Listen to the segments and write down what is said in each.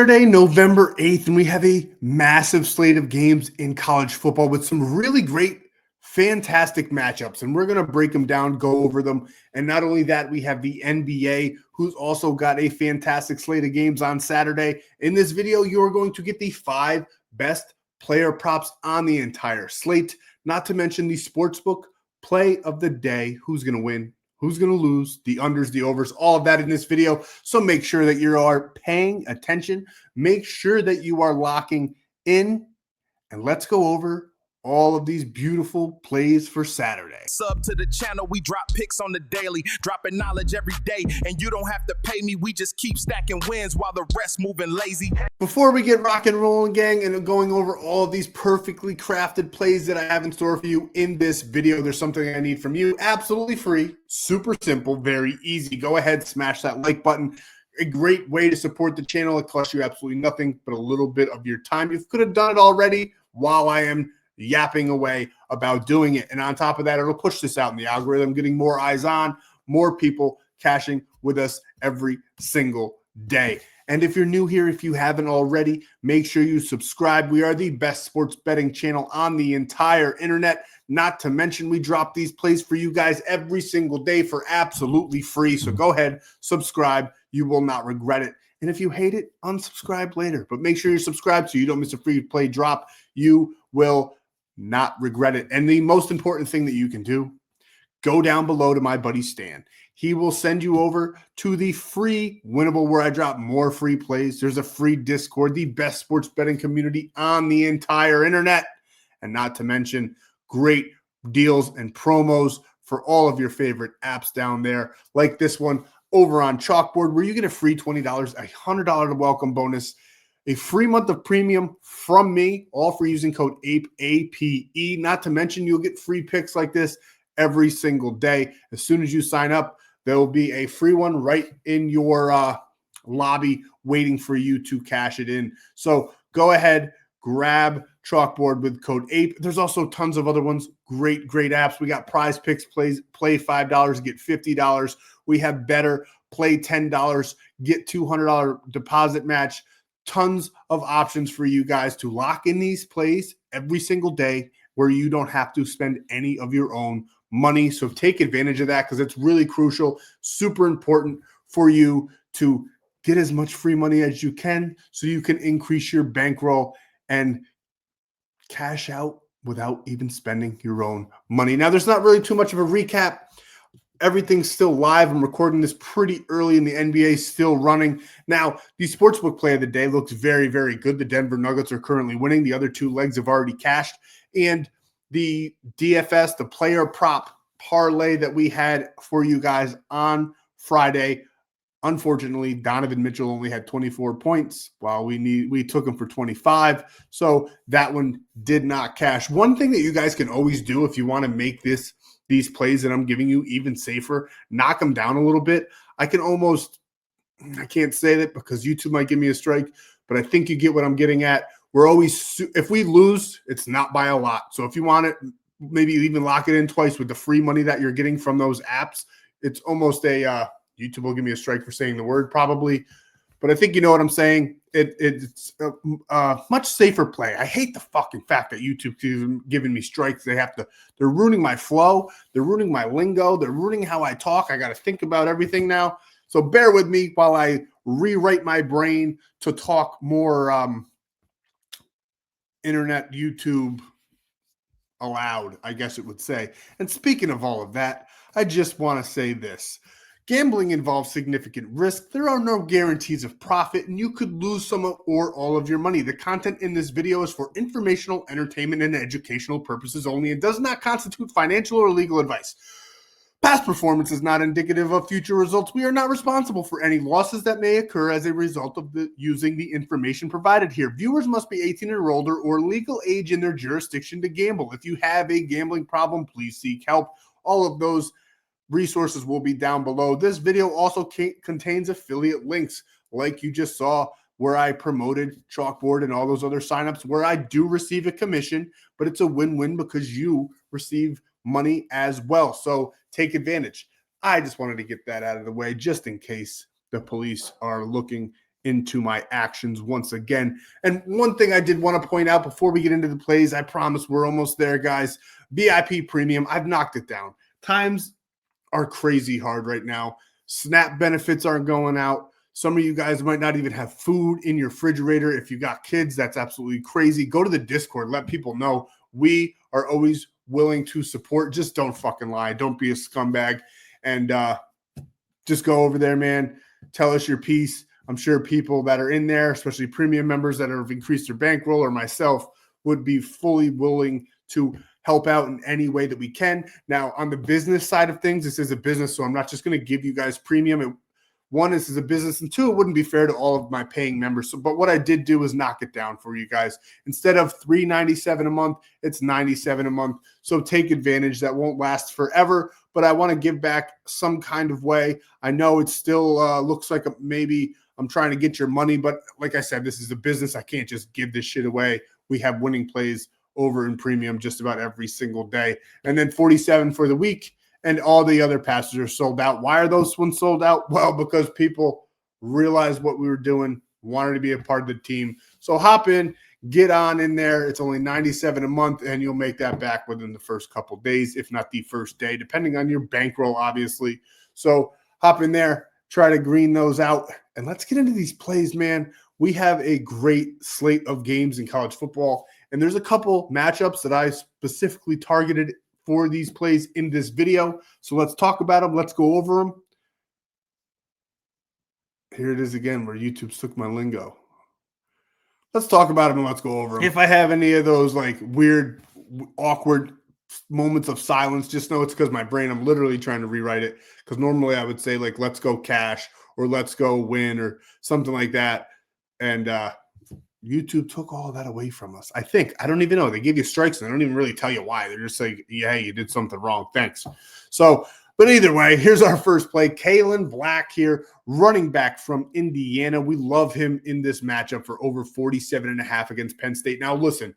Saturday, November 8th, and we have a massive slate of games in college football with some really great, fantastic matchups. And we're going to break them down, go over them. And not only that, we have the NBA, who's also got a fantastic slate of games on Saturday. In this video, you are going to get the 5 best player props on the entire slate, not to mention the sportsbook play of the day, who's going to win, who's going to lose, the unders, the overs, all of that in this video. So make sure that you are paying attention. Make sure that you are locking in. And let's go over all of these beautiful plays for Saturday. Sub to the channel, we drop picks on the daily, dropping knowledge every day, and you don't have to pay me, we just keep stacking wins while the rest moving lazy. Before we get rock and rolling, gang, and going over all of these perfectly crafted plays that I have in store for you in this video, there's something I need from you, absolutely free, super simple, very easy. Go ahead, smash that like button. A great way to support the channel. It costs you absolutely nothing but a little bit of your time. You could have done it already while I am yapping away about doing it. And on top of that, it'll push this out in the algorithm, getting more eyes on, more people cashing with us every single day. And if you're new here, if you haven't already, make sure you subscribe. We are the best sports betting channel on the entire internet. Not to mention, we drop these plays for you guys every single day for absolutely free. So go ahead, subscribe. You will not regret it. And if you hate it, unsubscribe later. But make sure you're subscribed so you don't miss a free play drop. You will not regret it. And the most important thing that you can do, go down below to my buddy Stan. He will send you over to the free Winnable where I drop more free plays. There's a free Discord, the best sports betting community on the entire internet. And not to mention great deals and promos for all of your favorite apps down there, like this one over on Chalkboard, where you get a free $20, a $100 welcome bonus, a free month of premium from me, all for using code APE, A-P-E. Not to mention, you'll get free picks like this every single day. As soon as you sign up, there will be a free one right in your lobby waiting for you to cash it in. So go ahead, grab Chalkboard with code APE. There's also tons of other ones. Great apps. We got Prizepicks, play $5, get $50. We have Betr, play $10, get $200 deposit match. Tons of options for you guys to lock in these plays every single day where you don't have to spend any of your own money. So take advantage of that because it's really crucial, super important for you to get as much free money as you can so you can increase your bankroll and cash out without even spending your own money. Now, there's not really too much of a recap. Everything's still live. I'm recording this pretty early and the NBA still running. Now, the sportsbook play of the day looks very, very good. The Denver Nuggets are currently winning. The other 2 legs have already cashed. And the DFS, the player prop parlay that we had for you guys on Friday, unfortunately, Donovan Mitchell only had 24 points while we took him for 25. So that one did not cash. One thing that you guys can always do if you want to make these plays that I'm giving you even safer, knock them down a little bit. I can't say that because YouTube might give me a strike, but I think you get what I'm getting at. We're always, if we lose, it's not by a lot. So if you want it, maybe even lock it in twice with the free money that you're getting from those apps. It's almost a, YouTube will give me a strike for saying the word probably, but I think you know what I'm saying. It's a much safer play. I hate the fucking fact that YouTube is giving me strikes. They're ruining my flow. They're ruining my lingo. They're ruining how I talk. I got to think about everything now. So bear with me while I rewrite my brain to talk more internet, YouTube allowed, I guess it would say. And speaking of all of that, I just want to say this. Gambling involves significant risk. There are no guarantees of profit, and you could lose some or all of your money. The content in this video is for informational, entertainment, and educational purposes only and does not constitute financial or legal advice. Past performance is not indicative of future results. We are not responsible for any losses that may occur as a result of using the information provided here. Viewers must be 18 or older or legal age in their jurisdiction to gamble. If you have a gambling problem, please seek help. All of those resources will be down below. This video also contains affiliate links like you just saw where I promoted Chalkboard and all those other signups where I do receive a commission, but it's a win-win because you receive money as well. So take advantage. I just wanted to get that out of the way just in case the police are looking into my actions once again. And one thing I did want to point out before we get into the plays, I promise we're almost there, guys. VIP premium, I've knocked it down. Times are crazy hard right now. SNAP benefits aren't going out. Some of you guys might not even have food in your refrigerator. If you got kids, that's absolutely crazy. Go to the Discord. Let people know we are always willing to support. Just don't fucking lie. Don't be a scumbag. And just go over there, man. Tell us your piece. I'm sure people that are in there, especially premium members that have increased their bankroll or myself, would be fully willing to help out in any way that we can. Now, on the business side of things, this is a business, so I'm not just going to give you guys premium. One, this is a business, and two, it wouldn't be fair to all of my paying members. So, but what I did do is knock it down for you guys. Instead of $397 a month, it's $97 a month. So take advantage. That won't last forever, but I want to give back some kind of way. I know it still looks like maybe I'm trying to get your money, but like I said, this is a business. I can't just give this shit away. We have winning plays over in premium just about every single day. And then 47 for the week, and all the other passes are sold out. Why are those ones sold out? Well, because people realized what we were doing, wanted to be a part of the team. So hop in, get on in there. It's only $97 a month, and you'll make that back within the first couple days, if not the first day, depending on your bankroll, obviously. So hop in there, try to green those out, and let's get into these plays, man. We have a great slate of games in college football, and there's a couple matchups that I specifically targeted for these plays in this video. So let's talk about them. Let's go over them. Here it is again, where YouTube took my lingo. Let's talk about them and let's go over them. If I have any of those like weird, awkward moments of silence, just know it's because my brain, I'm literally trying to rewrite it. Because normally I would say like, let's go cash or let's go win or something like that. And YouTube took all that away from us. I think. I don't even know. They give you strikes and they don't even really tell you why. They're just like, yeah, you did something wrong. Thanks. So, but either way, here's our first play. Kalen Black here, running back from Indiana. We love him in this matchup for over 47.5 against Penn State. Now, listen,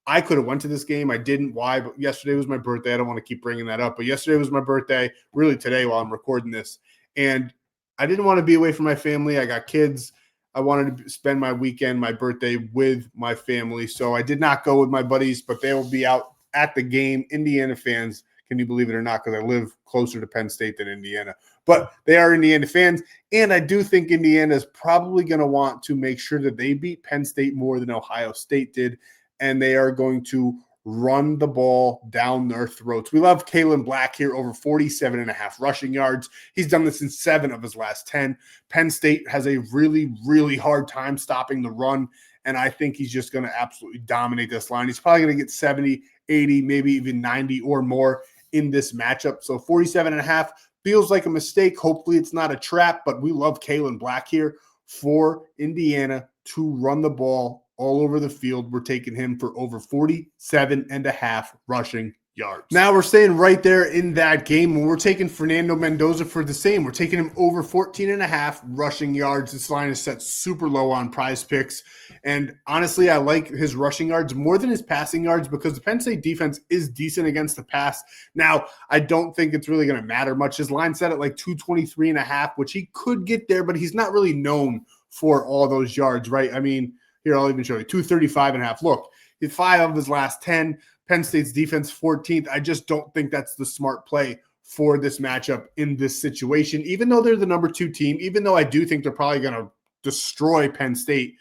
I could have went to this game. I didn't. Why? But yesterday was my birthday. I don't want to keep bringing that up. But yesterday was my birthday, really today while I'm recording this. And I didn't want to be away from my family. I got kids. I wanted to spend my weekend, my birthday with my family. So I did not go with my buddies, but they will be out at the game. Indiana fans, can you believe it or not? Because I live closer to Penn State than Indiana. But they are Indiana fans. And I do think Indiana is probably going to want to make sure that they beat Penn State more than Ohio State did. And they are going to run the ball down their throats. We love Kalen Black here, over 47.5 rushing yards. He's done this in 7 of his last 10. Penn State has a really, really hard time stopping the run, and I think he's just going to absolutely dominate this line. He's probably going to get 70, 80, maybe even 90 or more in this matchup. So 47.5 feels like a mistake. Hopefully it's not a trap, but we love Kalen Black here for Indiana to run the ball all over the field. We're taking him for over 47.5 rushing yards. Now we're staying right there in that game, and we're taking Fernando Mendoza for the same. We're taking him over 14.5 rushing yards. This line is set super low on Prizepicks, and honestly, I like his rushing yards more than his passing yards because the Penn State defense is decent against the pass. Now, I don't think it's really going to matter much. His line set at like 223.5, which he could get there, but he's not really known for all those yards, right? I mean, here, I'll even show you 235.5. Look, he's 5 of his last 10. Penn State's defense 14th. I just don't think that's the smart play for this matchup in this situation, even though they're the number 2 team, even though I do think they're probably going to destroy Penn State.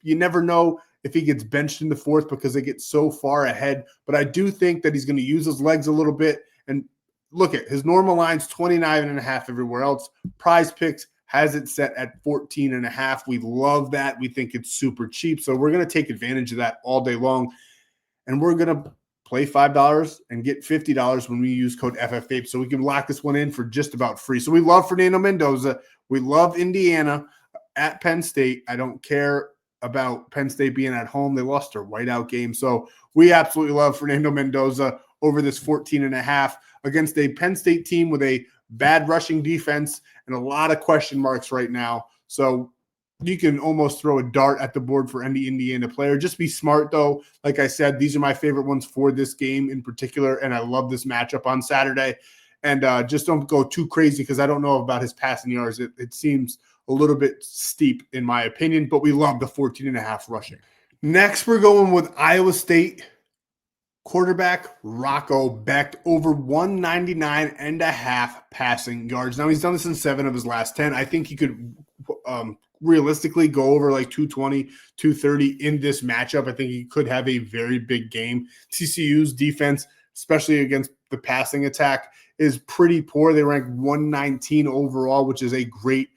You never know if he gets benched in the 4th because they get so far ahead, but I do think that he's going to use his legs a little bit. And look at his normal line's 29.5 everywhere else. Prizepicks has it set at 14.5. We love that. We think it's super cheap. So we're going to take advantage of that all day long. And we're going to play $5 and get $50 when we use code FFAPE. So we can lock this one in for just about free. So we love Fernando Mendoza. We love Indiana at Penn State. I don't care about Penn State being at home. They lost their whiteout game. So we absolutely love Fernando Mendoza over this 14.5 against a Penn State team with a bad rushing defense and a lot of question marks right now. So you can almost throw a dart at the board for any Indiana player. Just be smart, though. Like I said, these are my favorite ones for this game in particular, and I love this matchup on Saturday. And just don't go too crazy because I don't know about his passing yards. It seems a little bit steep in my opinion, but we love the 14.5 rushing. Next, we're going with Iowa State quarterback Rocco Becht over 199.5 passing yards. Now, he's done this in 7 of his last 10. I think he could realistically go over like 220, 230 in this matchup. I think he could have a very big game. TCU's defense, especially against the passing attack, is pretty poor. They rank 119 overall, which is a great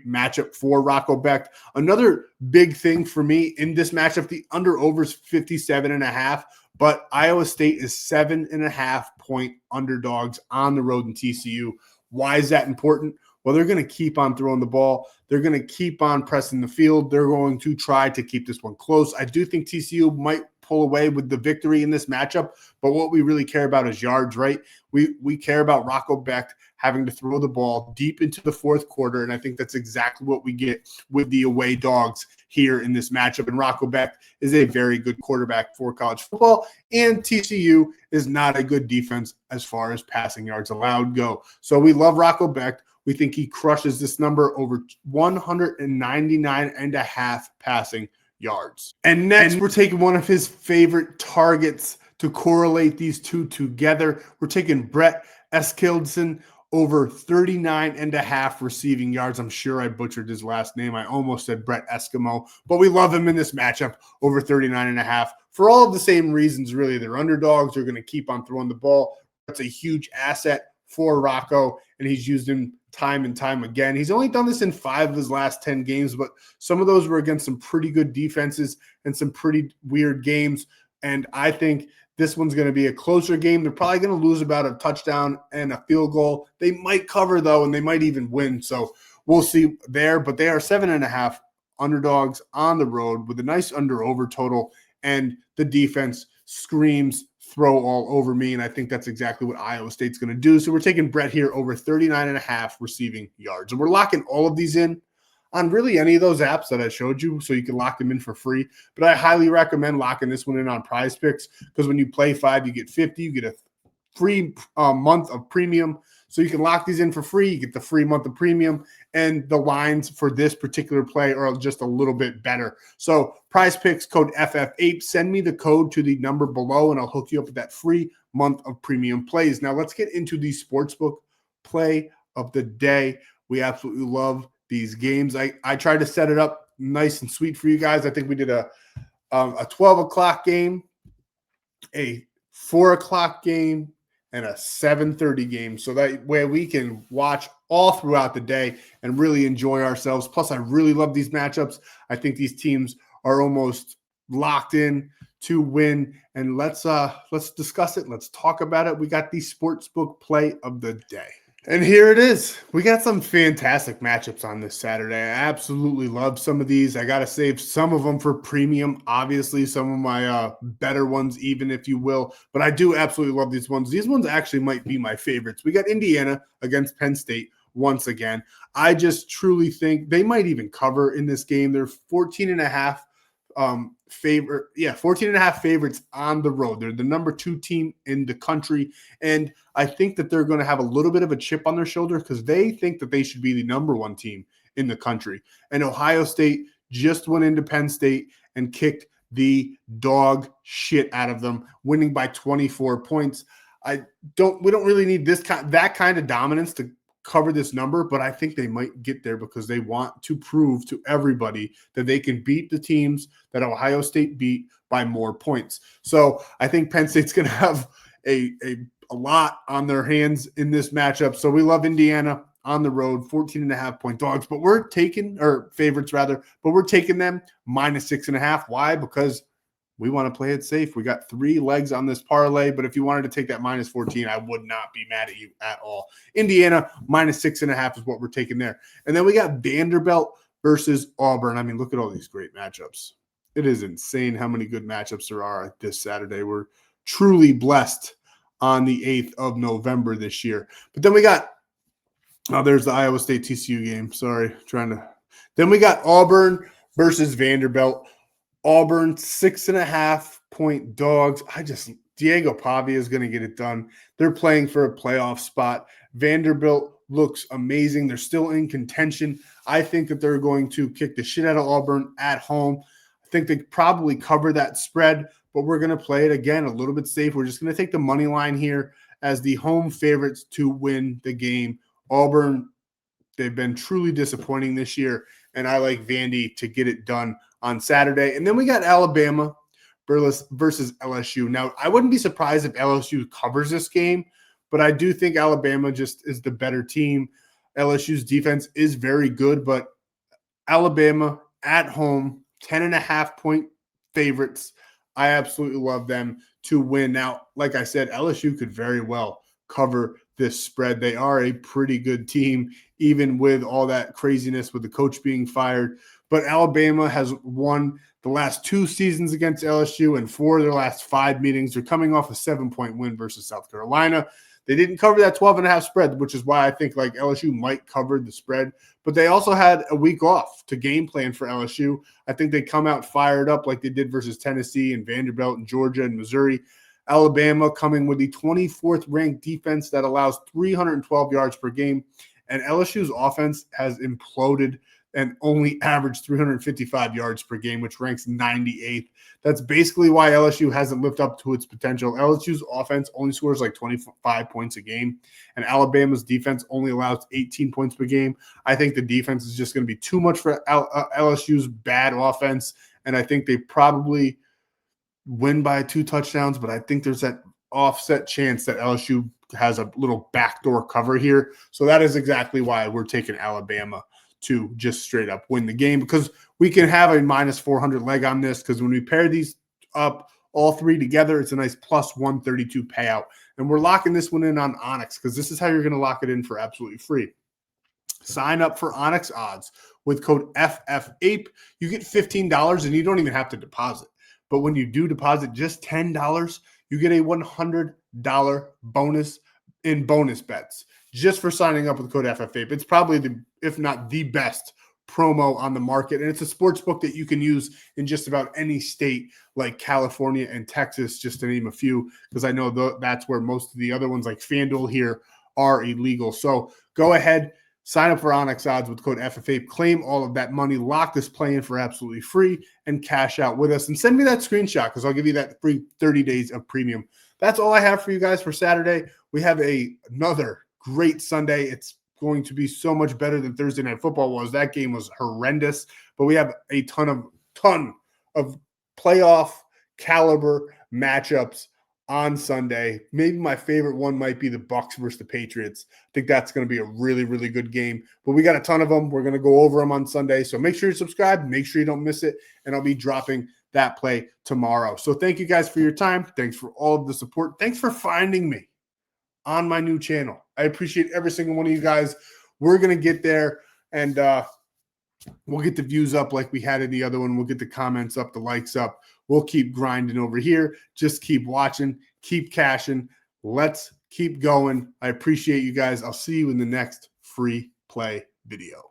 matchup for Rocco Becht. Another big thing for me in this matchup, the under-over is 57.5, but Iowa State is 7.5-point underdogs on the road in TCU. Why is that important? Well, they're going to keep on throwing the ball. They're going to keep on pressing the field. They're going to try to keep this one close. I do think TCU might pull away with the victory in this matchup, but what we really care about is yards, right? We care about Rocco Becht having to throw the ball deep into the fourth quarter, and I think that's exactly what we get with the away dogs here in this matchup. And Rocco Becht is a very good quarterback for college football, and TCU is not a good defense as far as passing yards allowed go. So we love Rocco Becht. We think he crushes this number over 199.5 passing yards. And next, we're taking one of his favorite targets to correlate these two together. We're taking Brett Eskildsen over 39.5 receiving yards. I'm sure I butchered his last name. I almost said Brett Eskimo, but we love him in this matchup over 39.5 for all of the same reasons, really. They're underdogs. They're going to keep on throwing the ball. That's a huge asset for Rocco, and he's used him time and time again. He's only done this in 5 of his last 10 games, but some of those were against some pretty good defenses and some pretty weird games, and I think this one's going to be a closer game. They're probably going to lose about a touchdown and a field goal. They might cover, though, and they might even win. So we'll see there. But they are 7.5 underdogs on the road with a nice under-over total. And the defense screams throw all over me. And I think that's exactly what Iowa State's going to do. So we're taking Brett here over 39.5 receiving yards. And we're locking all of these in on really any of those apps that I showed you, so you can lock them in for free. But I highly recommend locking this one in on Prizepicks, because when you play 5, you get 50. You get a free month of premium. So you can lock these in for free. You get the free month of premium, and the lines for this particular play are just a little bit better. So Prizepicks, code FFAPE. Send me the code to the number below, and I'll hook you up with that free month of premium plays. Now let's get into the sportsbook play of the day. We absolutely love these games. I tried to set it up nice and sweet for you guys. I think we did a 12 o'clock game, a 4 o'clock game, and a 7:30 game. So that way we can watch all throughout the day and really enjoy ourselves. Plus, I really love these matchups. I think these teams are almost locked in to win. And let's discuss it. Let's talk about it. We got the sportsbook play of the day. And here it is. We got some fantastic matchups on this Saturday. I absolutely love some of these. I got to save some of them for premium, obviously, some of my better ones, even, if you will. But I do absolutely love these ones. These ones actually might be my favorites. We got Indiana against Penn State once again. I just truly think they might even cover in this game. They're 14.5 14.5 favorites on the road. They're the number 2 team in the country, and I think that they're going to have a little bit of a chip on their shoulder because they think that they should be the number 1 team in the country. And Ohio State just went into Penn State and kicked the dog shit out of them, winning by 24 points. We don't really need that kind of dominance to cover this number, but I think they might get there because they want to prove to everybody that they can beat the teams that Ohio State beat by more points. So I think Penn State's going to have a lot on their hands in this matchup. So we love Indiana on the road, 14.5-point dogs, but we're taking, or favorites rather, but we're taking them -6.5. Why? Because we want to play it safe. We got 3 legs on this parlay, but if you wanted to take that -14, I would not be mad at you at all. Indiana -6.5 is what we're taking there. And then we got Vanderbilt versus Auburn. I mean, look at all these great matchups. It is insane how many good matchups there are this Saturday. We're truly blessed on the 8th of November this year. But then we got, there's the Iowa State TCU game. Sorry, Then we got Auburn versus Vanderbilt. Auburn, 6.5-point dogs. Diego Pavia is going to get it done. They're playing for a playoff spot. Vanderbilt looks amazing. They're still in contention. I think that they're going to kick the shit out of Auburn at home. I think they probably cover that spread, but we're going to play it again a little bit safe. We're just going to take the money line here as the home favorites to win the game. Auburn, they've been truly disappointing this year, and I like Vandy to get it done on Saturday. And then we got Alabama versus LSU. Now, I wouldn't be surprised if LSU covers this game, but I do think Alabama just is the better team. LSU's defense is very good, but Alabama at home, 10.5-point favorites. I absolutely love them to win. Now, like I said, LSU could very well cover this spread. They are a pretty good team, even with all that craziness with the coach being fired. But Alabama has won the last 2 seasons against LSU, and 4 of their last 5 meetings. They're coming off a 7-point win versus South Carolina. They didn't cover that 12.5 spread, which is why I think like LSU might cover the spread. But they also had a week off to game plan for LSU. I think they come out fired up like they did versus Tennessee and Vanderbilt and Georgia and Missouri. Alabama coming with the 24th ranked defense that allows 312 yards per game. And LSU's offense has imploded and only averaged 355 yards per game, which ranks 98th. That's basically why LSU hasn't lived up to its potential. LSU's offense only scores like 25 points a game, and Alabama's defense only allows 18 points per game. I think the defense is just going to be too much for LSU's bad offense, and I think they probably win by 2 touchdowns, but I think there's that offset chance that LSU has a little backdoor cover here. So that is exactly why we're taking Alabama to just straight up win the game, because we can have a minus 400 leg on this, because when we pair these up all 3 together, it's a nice plus 132 payout. And we're locking this one in on ONYX, because this is how you're going to lock it in for absolutely free. Sign up for ONYX odds with code FFAPE. You get $15 and you don't even have to deposit. But when you do deposit just $10, you get a $100 bonus in bonus bets just for signing up with code FFAPE. It's probably if not the best promo on the market. And it's a sports book that you can use in just about any state like California and Texas, just to name a few, because I know that's where most of the other ones like FanDuel here are illegal. So go ahead, sign up for ONYX odds with code FFAPE, claim all of that money, lock this play in for absolutely free, and cash out with us. And send me that screenshot, because I'll give you that free 30 days of premium. That's all I have for you guys for Saturday. We have another great Sunday. It's going to be so much better than Thursday Night Football was. That game was horrendous, but we have a ton of playoff caliber matchups on Sunday. Maybe my favorite one might be the Bucs versus the Patriots. I think that's going to be a really, really good game, but we got a ton of them. We're going to go over them on Sunday. So make sure you subscribe, make sure you don't miss it. And I'll be dropping that play tomorrow. So thank you guys for your time. Thanks for all of the support. Thanks for finding me on my new channel. I appreciate every single one of you guys. We're going to get there, and we'll get the views up like we had in the other one. We'll get the comments up, the likes up. We'll keep grinding over here. Just keep watching, keep cashing. Let's keep going. I appreciate you guys. I'll see you in the next free play video.